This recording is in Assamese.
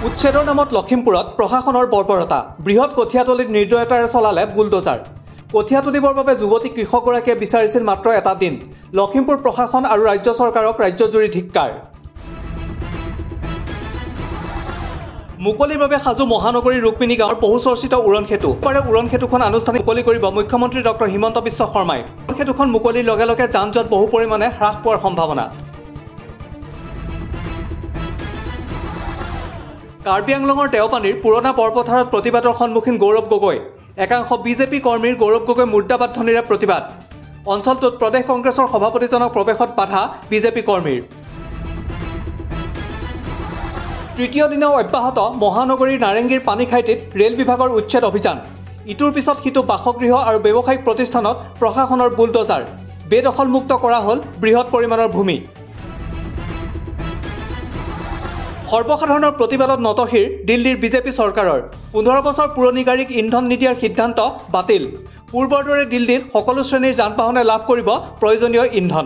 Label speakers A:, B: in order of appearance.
A: উচ্ছেদৰ নামত লখিমপুৰত প্ৰশাসনৰ বৰ্বৰতা বৃহৎ কঠিয়াতলীত নিৰ্দয়তাৰে চলালে বুলডোজাৰ কঠিয়া তুলিবৰ বাবে যুৱতী কৃষকগৰাকীয়ে বিচাৰিছিল মাত্ৰ এটা দিন লখিমপুৰ প্ৰশাসন আৰু ৰাজ্য চৰকাৰক ৰাজ্যজুৰি ধিক্কাৰ মুকলিৰ বাবে সাজু মহানগৰীৰ ৰুক্মিণী গাঁৱৰ বহুচৰ্চিত উৰণ সেতু পাৰে উৰণ সেতুখন আনুষ্ঠানিক মুকলি কৰিব মুখ্যমন্ত্ৰী ডক্টৰ হিমন্ত বিশ্ব শৰ্মাই সেতুখন মুকলিৰ লগে লগে যান-জঁট বহু পৰিমাণে হ্ৰাস পোৱাৰ সম্ভাৱনা কাৰ্বি আংলঙৰ দেওপানীৰ পুৰণা বৰপথাৰত প্ৰতিবাদৰ সন্মুখীন গৌৰৱ গগৈ একাংশ বিজেপি কৰ্মীৰ গৌৰৱ গগৈ মুৰ্দাবাদ ধ্বনিৰে প্ৰতিবাদ অঞ্চলটোত প্ৰদেশ কংগ্ৰেছৰ সভাপতিজনক প্ৰৱেশত বাধা বিজেপি কৰ্মীৰ তৃতীয় দিনাও অব্যাহত মহানগৰীৰ নাৰেংগীৰ পানীখাইটিত ৰেল বিভাগৰ উচ্ছেদ অভিযান ইটোৰ পিছত সিটো বাসগৃহ আৰু ব্যৱসায়িক প্ৰতিষ্ঠানত প্ৰশাসনৰ বুলডোজাৰ বেদখলমুক্ত কৰা হ'ল বৃহৎ পৰিমাণৰ ভূমি সৰ্বসাধাৰণৰ প্ৰতিবাদত নতশিৰ দিল্লীৰ বিজেপি চৰকাৰৰ 15 বছৰ পুৰণি গাড়ীক ইন্ধন নিদিয়াৰ সিদ্ধান্ত বাতিল পূৰ্বৰ দৰে দিল্লীত সকলো শ্ৰেণীৰ যান-বাহনে লাভ কৰিব প্ৰয়োজনীয় ইন্ধন